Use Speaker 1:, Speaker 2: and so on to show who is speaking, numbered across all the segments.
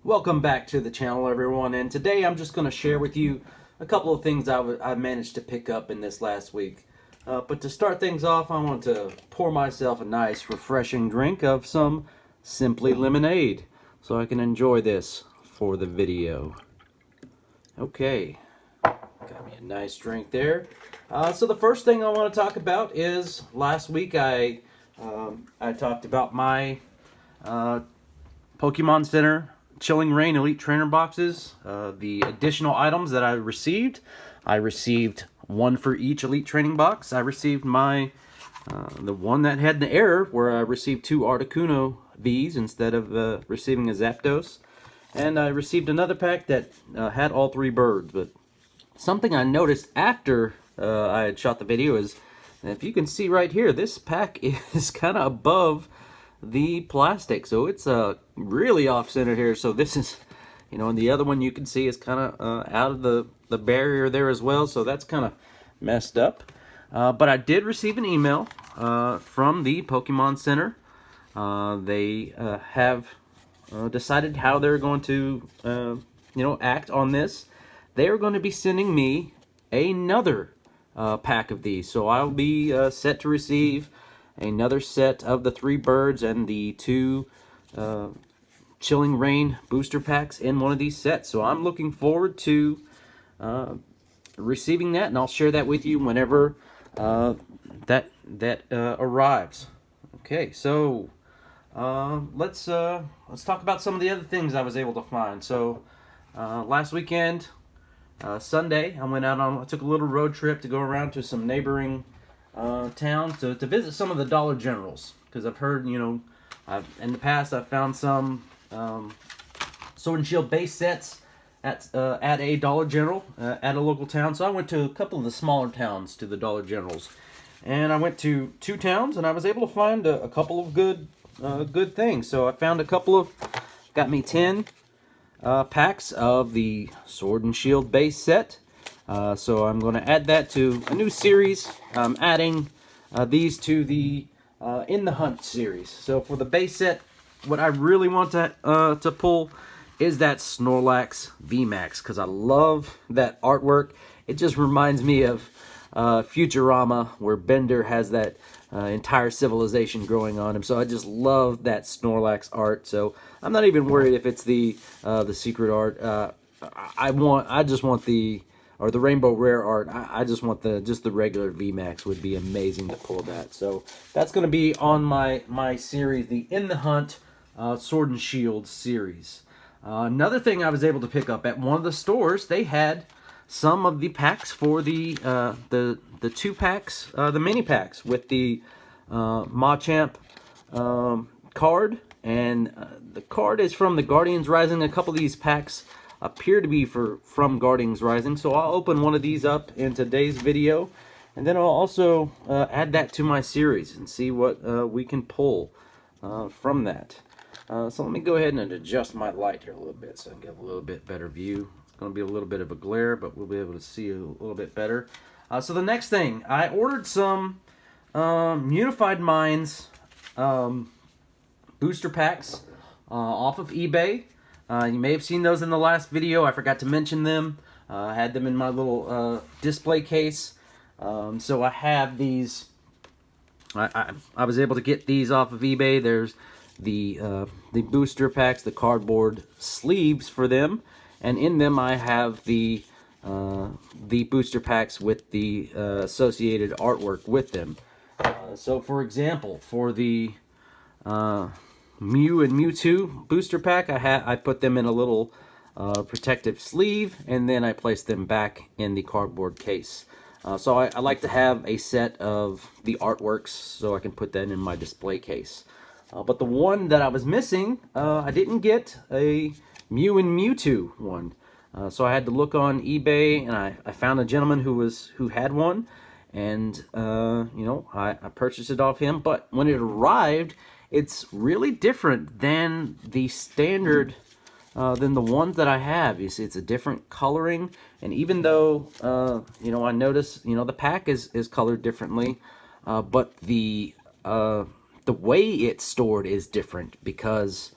Speaker 1: Welcome back to the channel, everyone, and today I'm just going to share with you a couple of things I managed to pick up in this last week. But to start things off, I want to pour myself a nice refreshing drink of some Simply Lemonade so I can enjoy this for the video. Okay, got me a nice drink there. So the first thing I want to talk about is last week I talked about my Pokemon Center Chilling Reign Elite Trainer boxes. The additional items that I received one for each Elite Training box. I received the one that had the error where I received two Articuno Vs instead of receiving a Zapdos. And I received another pack that had all three birds. But something I noticed after I had shot the video is, if you can see right here, this pack is kind of above the plastic, so it's really off center here. So this is, and the other one you can see is kind of out of the barrier there as well, so that's kind of messed up. But I did receive an email from the Pokemon Center. They have decided how they're going to act on this. They are going to be sending me another pack of these, so I'll be set to receive another set of the three birds and the two Chilling Reign booster packs in one of these sets. So I'm looking forward to receiving that, and I'll share that with you whenever that arrives. Okay, so let's talk about some of the other things I was able to find. So last weekend, Sunday, I took a little road trip to go around to some neighboring town to visit some of the Dollar Generals, because I've heard, in the past I've found some Sword and Shield base sets at a Dollar General at a local town. So I went to a couple of the smaller towns to the Dollar Generals, and I went to two towns, and I was able to find a couple of good things. So I found got me 10 packs of the Sword and Shield base set. So I'm going to add that to a new series. I'm adding these to the In the Hunt series. So for the base set, what I really want to pull is that Snorlax VMAX, because I love that artwork. It just reminds me of Futurama, where Bender has that entire civilization growing on him. So I just love that Snorlax art. So I'm not even worried if it's the secret art. I just want the Rainbow Rare art. I just want the regular VMAX. Would be amazing to pull that. So that's going to be on my series, the In the Hunt Sword and Shield series. Another thing I was able to pick up at one of the stores, they had some of the packs for the two packs, the mini packs with the Machamp card, and the card is from the Guardians Rising. A couple of these packs appear to be from Guardians Rising, so I'll open one of these up in today's video, and then I'll also add that to my series and see what we can pull from that. So let me go ahead and adjust my light here a little bit so I can get a little bit better view. It's going to be a little bit of a glare, but we'll be able to see a little bit better. So the next thing, I ordered some Unified Minds booster packs off of eBay. You may have seen those in the last video. I forgot to mention them. I had them in my little display case. So I have these. I was able to get these off of eBay. There's the booster packs, the cardboard sleeves for them, and in them I have the booster packs with the associated artwork with them. So for example, for the Mew and Mewtwo booster pack, I put them in a little protective sleeve, and then I placed them back in the cardboard case. So I like to have a set of the artworks so I can put that in my display case. But the one that I was missing, I didn't get a Mew and Mewtwo one. So I had to look on eBay, and I found a gentleman who had one, and I purchased it off him. But when it arrived, it's really different than the standard, than the ones that I have. You see, it's a different coloring, and even though I noticed the pack is colored differently, but the way it's stored is different, because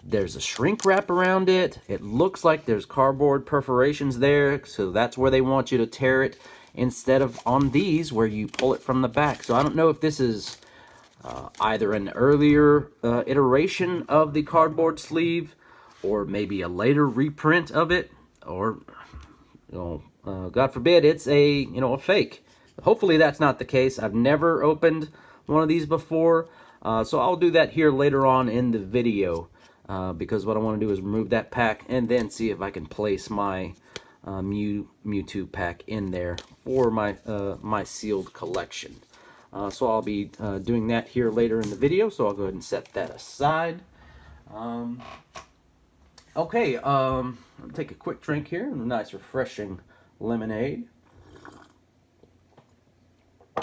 Speaker 1: There's a shrink wrap around it. It looks like there's cardboard perforations there, so that's where they want you to tear it, instead of on these where you pull it from the back. So I don't know if this is either an earlier iteration of the cardboard sleeve, or maybe a later reprint of it, or God forbid it's a a fake. Hopefully that's not the case. I've never opened one of these before, so I'll do that here later on in the video, because what I want to do is remove that pack and then see if I can place my Mewtwo pack in there for my my sealed collection. So I'll be doing that here later in the video, so I'll go ahead and set that aside. Okay, I'll take a quick drink here, a nice refreshing lemonade.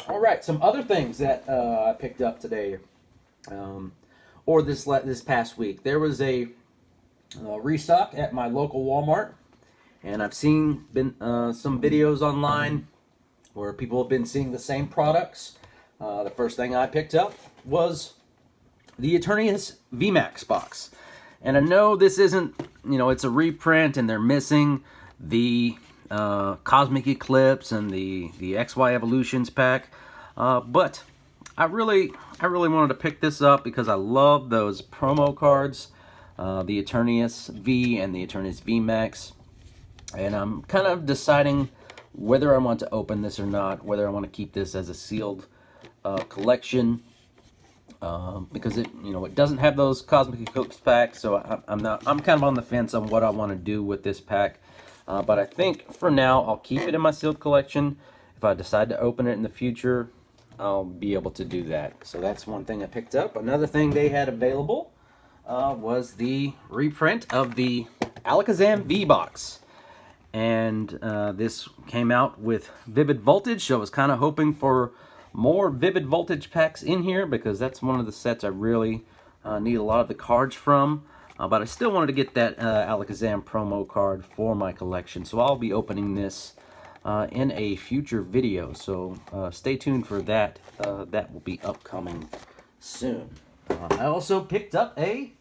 Speaker 1: All right, some other things that I picked up today, or this past week. There was a restock at my local Walmart, and I've seen some videos online where people have been seeing the same products. The first thing I picked up was the Eternius VMAX box. And I know this isn't, it's a reprint and they're missing the Cosmic Eclipse and the XY Evolutions pack. But I really wanted to pick this up because I love those promo cards, the Eternius V and the Eternius VMAX. And I'm kind of deciding whether I want to open this or not, whether I want to keep this as a sealed collection, because it doesn't have those Cosmic Eclipse packs, so I'm kind of on the fence on what I want to do with this pack. But I think for now I'll keep it in my sealed collection. If I decide to open it in the future, I'll be able to do that. So that's one thing I picked up. Another thing they had available was the reprint of the Alakazam V box. And this came out with Vivid Voltage, so I was kind of hoping for more Vivid Voltage packs in here, because that's one of the sets I really need a lot of the cards from. But I still wanted to get that Alakazam promo card for my collection, so I'll be opening this in a future video. So stay tuned for that. That will be upcoming soon. I also picked up a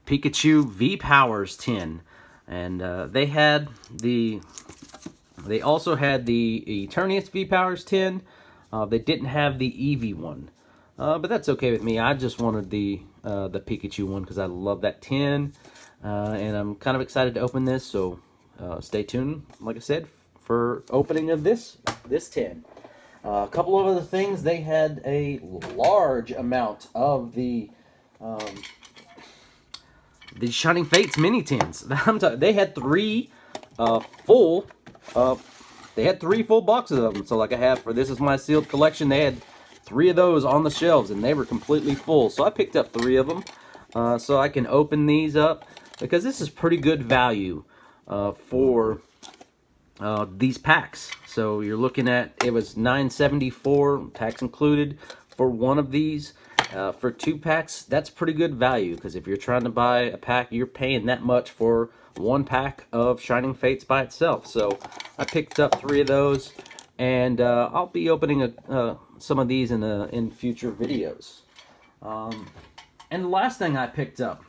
Speaker 1: Pikachu V-Powers tin. And they also had the Eternius V-Powers tin. They didn't have the Eevee one, but that's okay with me. I just wanted the Pikachu one because I love that tin, and I'm kind of excited to open this. So stay tuned, like I said, for opening of this tin. A couple of other things. They had a large amount of the Shining Fates mini tins. They had three full boxes of them. So like I have for This Is My Sealed Collection, they had 3 of those on the shelves and they were completely full. So I picked up 3 of them so I can open these up, because this is pretty good value for these packs. So you're looking at, it was $9.74 tax included for one of these. For 2 packs, that's pretty good value, because if you're trying to buy a pack, you're paying that much for 1 pack of Shining Fates by itself. So I picked up 3 of those, and I'll be opening some of these in future videos. And the last thing I picked up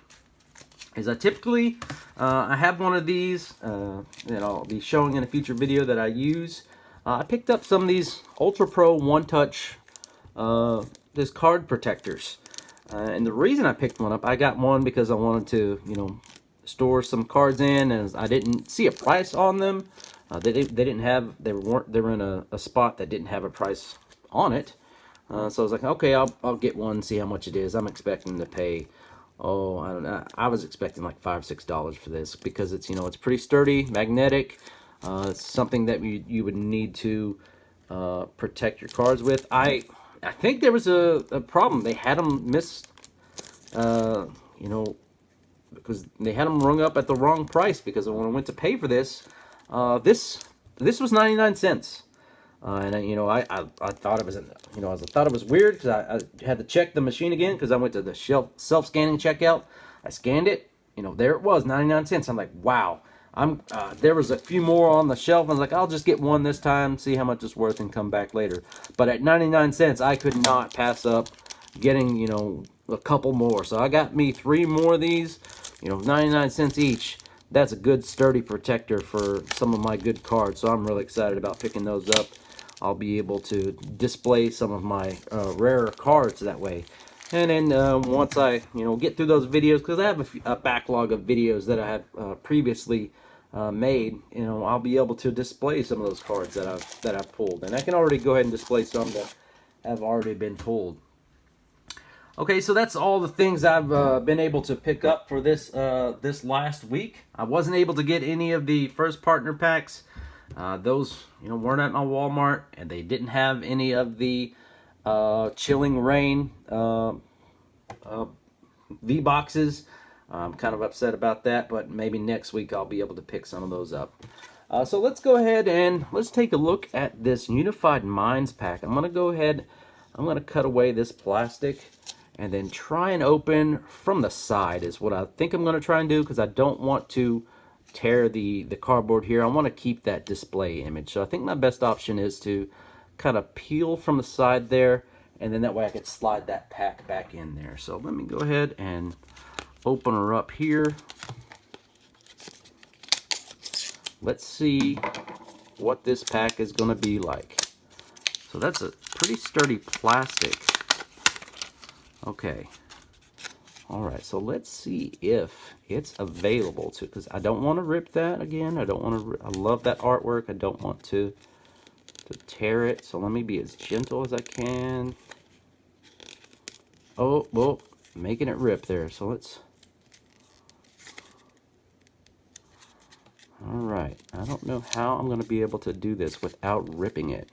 Speaker 1: is I typically I have one of these that I'll be showing in a future video that I use. I picked up some of these Ultra Pro One Touch this card protectors, and the reason I picked one up, I got one because I wanted to store some cards in, and I didn't see a price on them. They were in a spot that didn't have a price on it. So I was like, okay, I'll get one, see how much it is. I'm expecting to pay, I don't know, I was expecting like $5-6 for this, because it's it's pretty sturdy, magnetic. It's something that you would need to protect your cards with. I think there was a problem. They had them because they had them rung up at the wrong price, because when I went to pay for this, this was 99 cents. And I thought it was, I thought it was weird, because I had to check the machine again, because I went to the self-scanning checkout. I scanned it, there it was, 99 cents. I'm like, wow. There was a few more on the shelf. I was like, I'll just get one this time, see how much it's worth, and come back later. But at 99 cents, I could not pass up getting, a couple more. So I got me 3 more of these, 99 cents each. That's a good sturdy protector for some of my good cards. So I'm really excited about picking those up. I'll be able to display some of my rarer cards that way. And then once I, get through those videos, because I have a backlog of videos that I have previously made, I'll be able to display some of those cards that I've pulled, and I can already go ahead and display some that have already been pulled. Okay, so that's all the things I've been able to pick up for this this last week. I wasn't able to get any of the first partner packs. Those weren't at my Walmart, and they didn't have any of the Chilling Reign V boxes. I'm kind of upset about that, but maybe next week I'll be able to pick some of those up. So let's go ahead and let's take a look at this Unified Minds pack. I'm going to go ahead, I'm going to cut away this plastic and then try and open from the side is what I think I'm going to try and do, because I don't want to tear the cardboard here. I want to keep that display image. So I think my best option is to kind of peel from the side there, and then that way I could slide that pack back in there. So let me go ahead and open her up here. Let's see what this pack is going to be like. So that's a pretty sturdy plastic. Okay. Alright, so let's see if it's available to, because I don't want to rip that again. I don't want to, I love that artwork. I don't want to tear it. So let me be as gentle as I can. Oh, well, making it rip there. So let's, alright, I don't know how I'm going to be able to do this without ripping it.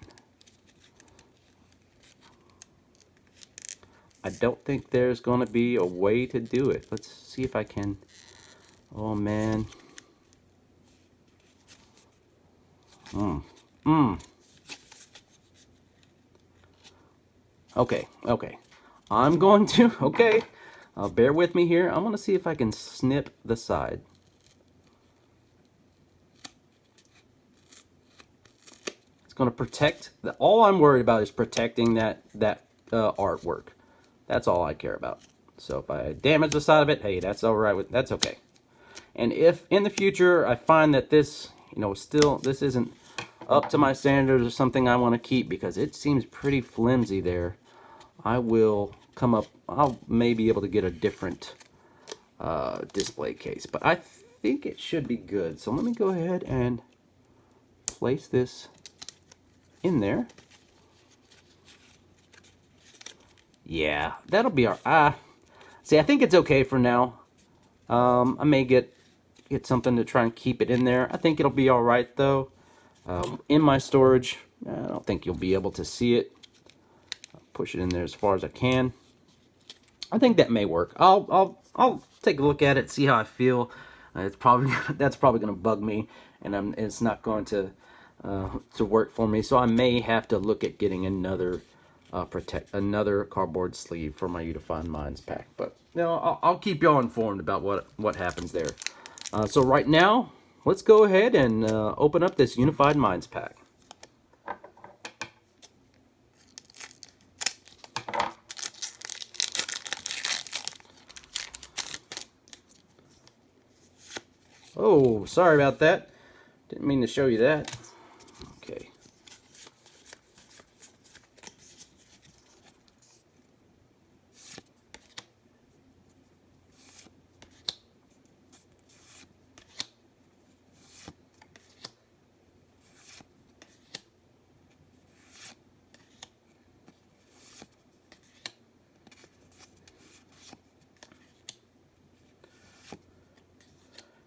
Speaker 1: I don't think there's going to be a way to do it. Let's see if I can. Oh, man. Okay, okay. I'm going to, okay. Bear with me here. I'm going to see if I can snip the side. It's going to protect, all I'm worried about is protecting that artwork. That's all I care about. So if I damage the side of it, hey, that's all right. That's okay. And if in the future I find that this, still this isn't up to my standards or something I want to keep because it seems pretty flimsy there, I will come up. I'll maybe be able to get a different display case. But I think it should be good. So let me go ahead and place this in there. Yeah, that'll be our. See, I think it's okay for now. I may get something to try and keep it in there. I think it'll be all right though. In my storage, I don't think you'll be able to see it. I'll push it in there as far as I can. I think that may work. I'll take a look at it, see how I feel. It's probably that's probably going to bug me, and it's not going to work for me. So I may have to look at getting another another cardboard sleeve for my Unified Minds pack. But I'll keep y'all informed about what happens there. So right now, let's go ahead and open up this Unified Minds pack. Oh, sorry about that. Didn't mean to show you that. Okay.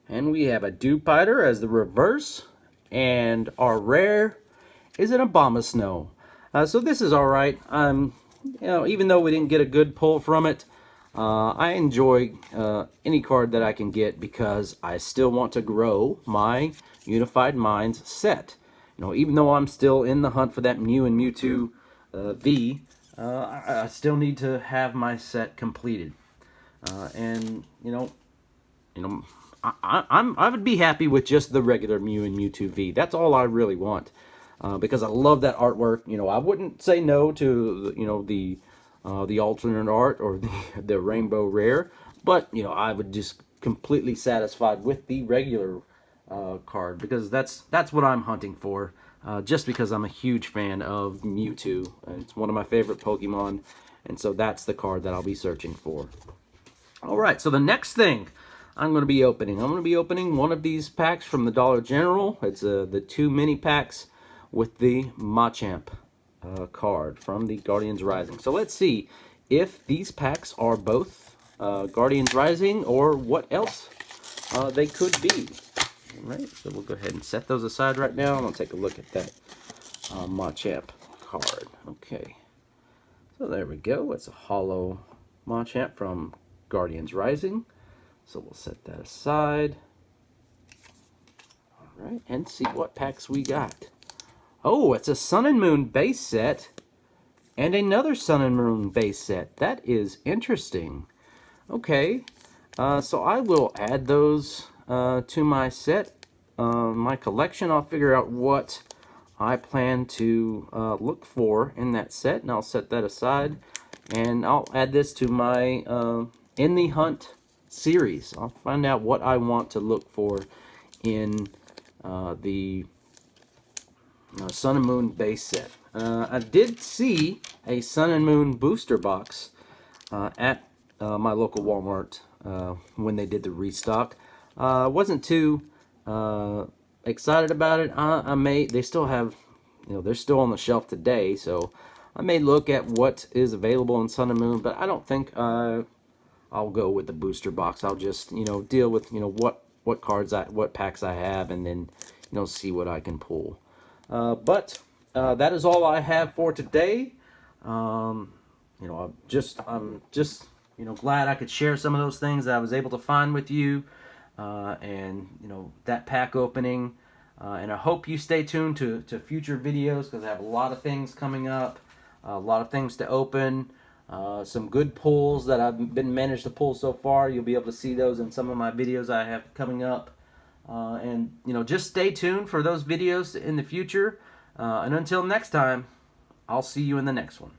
Speaker 1: And we have a Dewpider as the reverse, and our rare is an Abomasnow. So this is all right. Even though we didn't get a good pull from it, I enjoy any card that I can get because I still want to grow my Unified Minds set. Even though I'm still in the hunt for that Mew and Mewtwo V, I still need to have my set completed. I would be happy with just the regular Mew and Mewtwo V. That's all I really want, because I love that artwork. I wouldn't say no to the the alternate art or the rainbow rare. But you know, I would just completely satisfied with the regular card, because that's what I'm hunting for. Just because I'm a huge fan of Mewtwo. It's one of my favorite Pokemon, and so that's the card that I'll be searching for. All right, so the next thing I'm going to be opening one of these packs from the Dollar General. It's the 2 mini packs with the Machamp card from the Guardians Rising. So let's see if these packs are both Guardians Rising or what else they could be. All right, so we'll go ahead and set those aside right now, and I'll take a look at that Machamp card. Okay, so there we go. It's a hollow Machamp from Guardians Rising. So we'll set that aside. All right, and see what packs we got. Oh, it's a Sun and Moon base set and another Sun and Moon base set. That is interesting. Okay, so I will add those to my set, my collection. I'll figure out what I plan to look for in that set, and I'll set that aside. And I'll add this to my In the Hunt series. I'll find out what I want to look for in the Sun and Moon base set. I did see a Sun and Moon booster box at my local Walmart when they did the restock. Wasn't too excited about it. They still have, you know, they're still on the shelf today, so I may look at what is available in Sun and Moon, but I don't think I'll go with the booster box. I'll just, you know, deal with, you know, what cards what packs I have, and then, you know, see what I can pull. But that is all I have for today. You know, I'm just you know, glad I could share some of those things that I was able to find with you, and you know, that pack opening. And I hope you stay tuned to future videos, because I have a lot of things coming up, a lot of things to open. Some good pulls that I've been managed to pull so far. You'll be able to see those in some of my videos I have coming up. And, you know, just stay tuned for those videos in the future. And until next time, I'll see you in the next one.